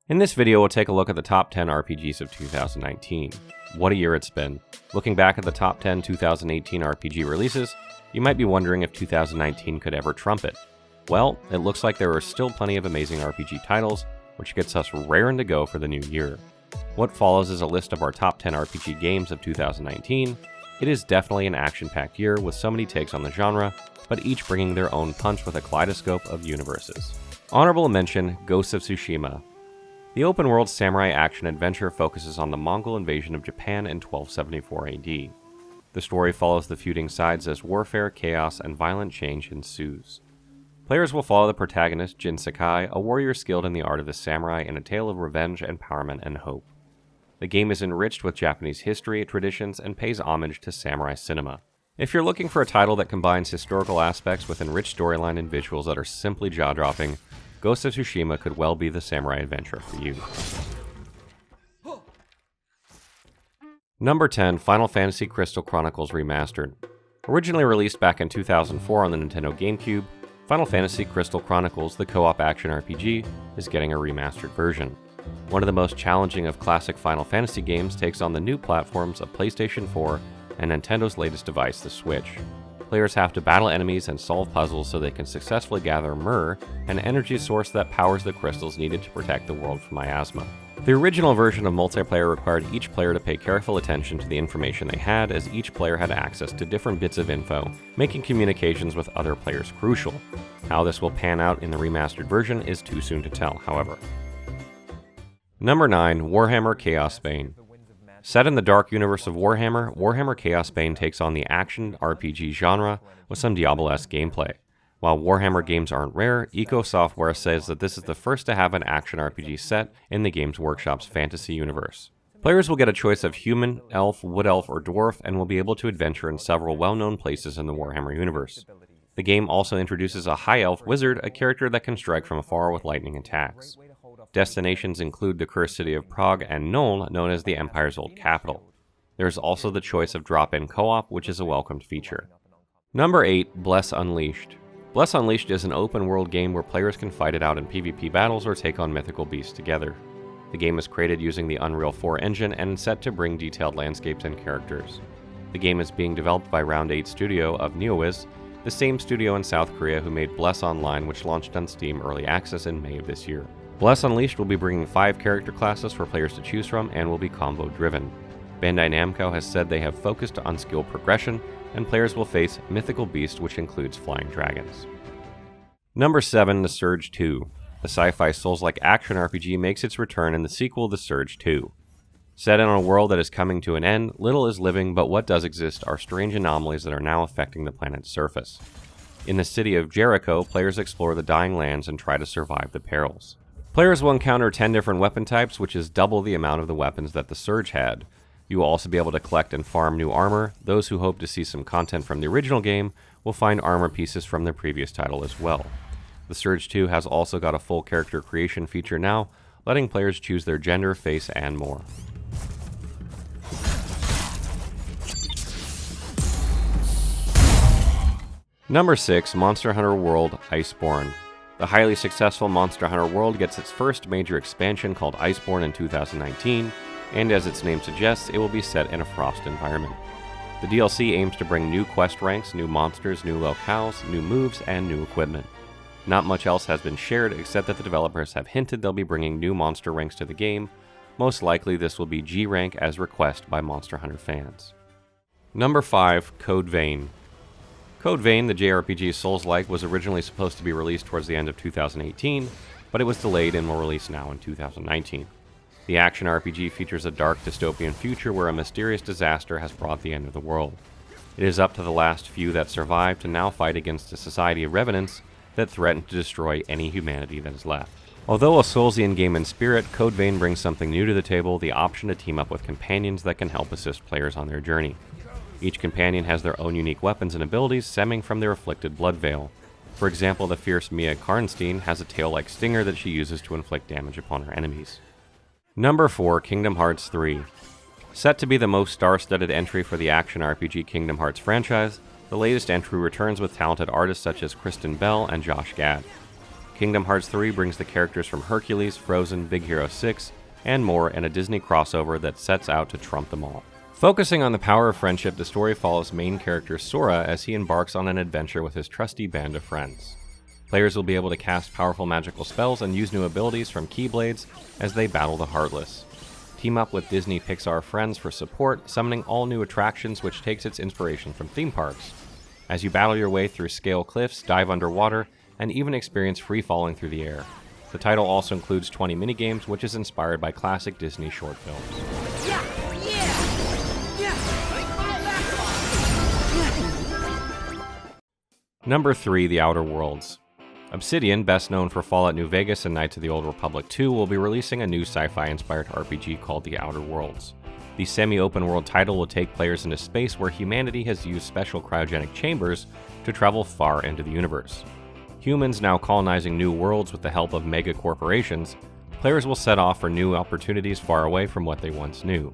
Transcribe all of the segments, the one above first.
In this video, we'll take a look at the top 10 RPGs of 2019. What a year it's been. Looking back at the top 10 2018 RPG releases, you might be wondering if 2019 could ever trump it. Well, it looks like there are still plenty of amazing RPG titles, which gets us raring to go for the new year. What follows is a list of our top 10 RPG games of 2019. It is definitely an action-packed year with so many takes on the genre, but each bringing their own punch with a kaleidoscope of universes. Honorable mention, Ghost of Tsushima. The open-world samurai action-adventure focuses on the Mongol invasion of Japan in 1274 AD. The story follows the feuding sides as warfare, chaos, and violent change ensues. Players will follow the protagonist, Jin Sakai, a warrior skilled in the art of the samurai in a tale of revenge, empowerment, and hope. The game is enriched with Japanese history, traditions, and pays homage to samurai cinema. If you're looking for a title that combines historical aspects with enriched storyline and visuals that are simply jaw-dropping, Ghost of Tsushima could well be the samurai adventure for you. Number 10, Final Fantasy Crystal Chronicles Remastered. Originally released back in 2004 on the Nintendo GameCube, Final Fantasy Crystal Chronicles, the co-op action RPG, is getting a remastered version. One of the most challenging of classic Final Fantasy games takes on the new platforms of PlayStation 4 and Nintendo's latest device, the Switch. Players have to battle enemies and solve puzzles so they can successfully gather Myrrh, an energy source that powers the crystals needed to protect the world from miasma. The original version of multiplayer required each player to pay careful attention to the information they had, as each player had access to different bits of info, making communications with other players crucial. How this will pan out in the remastered version is too soon to tell, however. Number 9, Warhammer Chaosbane. Set in the dark universe of Warhammer, Warhammer Chaosbane takes on the action RPG genre with some Diablo-esque gameplay. While Warhammer games aren't rare, Eco Software says that this is the first to have an action RPG set in the Games Workshop's fantasy universe. Players will get a choice of human, elf, wood elf, or dwarf, and will be able to adventure in several well-known places in the Warhammer universe. The game also introduces a high elf wizard, a character that can strike from afar with lightning attacks. Destinations include the cursed city of Prague and Nol, known as the Empire's old capital. There is also the choice of drop-in co-op, which is a welcomed feature. Number 8, Bless Unleashed. Bless Unleashed is an open-world game where players can fight it out in PvP battles or take on mythical beasts together. The game is created using the Unreal 4 engine and is set to bring detailed landscapes and characters. The game is being developed by Round 8 Studio of NeoWiz, the same studio in South Korea who made Bless Online, which launched on Steam Early Access in May of this year. Bless Unleashed will be bringing 5 character classes for players to choose from and will be combo-driven. Bandai Namco has said they have focused on skill progression, and players will face mythical beasts, which includes flying dragons. Number 7, The Surge 2. The sci-fi Souls-like action RPG makes its return in the sequel, The Surge 2. Set in a world that is coming to an end, little is living, but what does exist are strange anomalies that are now affecting the planet's surface. In the city of Jericho, players explore the dying lands and try to survive the perils. Players will encounter 10 different weapon types, which is double the amount of the weapons that the Surge had. You will also be able to collect and farm new armor. Those who hope to see some content from the original game will find armor pieces from the previous title as well. The Surge 2 has also got a full character creation feature now, letting players choose their gender, face, and more. Number 6, Monster Hunter World Iceborne. The highly successful Monster Hunter World gets its first major expansion called Iceborne in 2019, and as its name suggests, it will be set in a frost environment. The DLC aims to bring new quest ranks, new monsters, new locales, new moves, and new equipment. Not much else has been shared except that the developers have hinted they'll be bringing new monster ranks to the game. Most likely this will be G rank as requested by Monster Hunter fans. Number 5, Code Vein. Code Vein, the JRPG Souls-like, was originally supposed to be released towards the end of 2018, but it was delayed and will release now in 2019. The action RPG features a dark dystopian future where a mysterious disaster has brought the end of the world. It is up to the last few that survive to now fight against a society of revenants that threaten to destroy any humanity that is left. Although a Soulsian game in spirit, Code Vein brings something new to the table, the option to team up with companions that can help assist players on their journey. Each companion has their own unique weapons and abilities stemming from their afflicted blood veil. For example, the fierce Mia Karnstein has a tail-like stinger that she uses to inflict damage upon her enemies. Number 4, Kingdom Hearts 3. Set to be the most star-studded entry for the action RPG Kingdom Hearts franchise, the latest entry returns with talented artists such as Kristen Bell and Josh Gad. Kingdom Hearts 3 brings the characters from Hercules, Frozen, Big Hero 6, and more in a Disney crossover that sets out to trump them all. Focusing on the power of friendship, the story follows main character Sora as he embarks on an adventure with his trusty band of friends. Players will be able to cast powerful magical spells and use new abilities from Keyblades as they battle the Heartless. Team up with Disney Pixar friends for support, summoning all new attractions, which takes its inspiration from theme parks. As you battle your way through scale cliffs, dive underwater, and even experience free falling through the air. The title also includes 20 minigames, which is inspired by classic Disney short films. Number 3, The Outer Worlds. Obsidian, best known for Fallout New Vegas and Knights of the Old Republic 2, will be releasing a new sci-fi inspired RPG called The Outer Worlds. The semi-open world title will take players into space where humanity has used special cryogenic chambers to travel far into the universe. Humans now colonizing new worlds with the help of mega corporations, players will set off for new opportunities far away from what they once knew.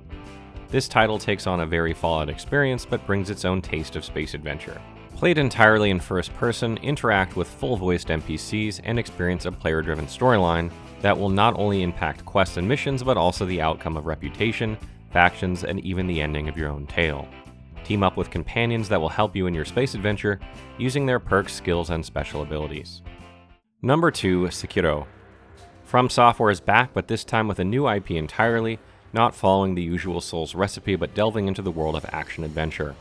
This title takes on a very Fallout experience but brings its own taste of space adventure. Played entirely in first person, interact with full-voiced NPCs, and experience a player-driven storyline that will not only impact quests and missions but also the outcome of reputation, factions, and even the ending of your own tale. Team up with companions that will help you in your space adventure, using their perks, skills, and special abilities. Number 2, Sekiro. From Software is back, but this time with a new IP entirely, not following the usual Souls recipe but delving into the world of action-adventure.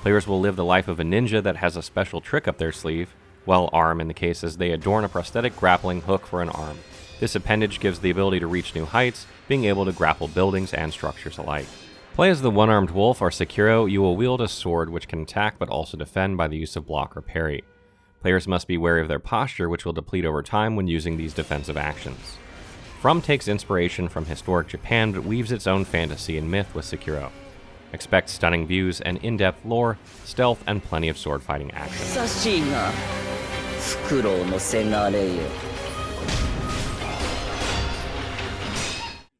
Players will live the life of a ninja that has a special trick up their sleeve, well, arm in the case, as they adorn a prosthetic grappling hook for an arm. This appendage gives the ability to reach new heights, being able to grapple buildings and structures alike. Play as the one-armed wolf or Sekiro. You will wield a sword which can attack but also defend by the use of block or parry. Players must be wary of their posture, which will deplete over time when using these defensive actions. From takes inspiration from historic Japan but weaves its own fantasy and myth with Sekiro. Expect stunning views and in-depth lore, stealth, and plenty of sword-fighting action.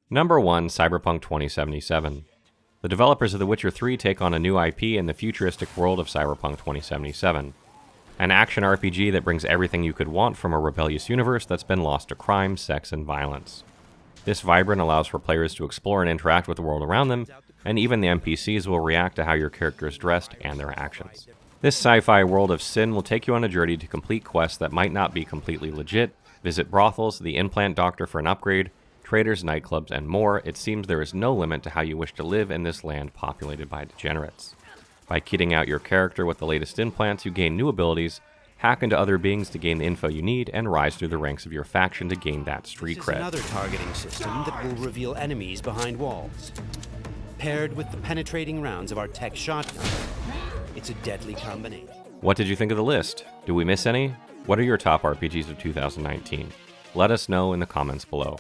Number 1, Cyberpunk 2077. The developers of The Witcher 3 take on a new IP in the futuristic world of Cyberpunk 2077. An action RPG that brings everything you could want from a rebellious universe that's been lost to crime, sex, and violence. This vibrant allows for players to explore and interact with the world around them, and even the NPCs will react to how your character is dressed and their actions. This sci-fi world of sin will take you on a journey to complete quests that might not be completely legit, visit brothels, the implant doctor for an upgrade, traders, nightclubs, and more. It seems there is no limit to how you wish to live in this land populated by degenerates. By kitting out your character with the latest implants, you gain new abilities, hack into other beings to gain the info you need, and rise through the ranks of your faction to gain that street cred. This is another targeting system that will reveal enemies behind walls. Paired with the penetrating rounds of our tech shotgun, it's a deadly combination. What did you think of the list? Do we miss any? What are your top RPGs of 2019? Let us know in the comments below.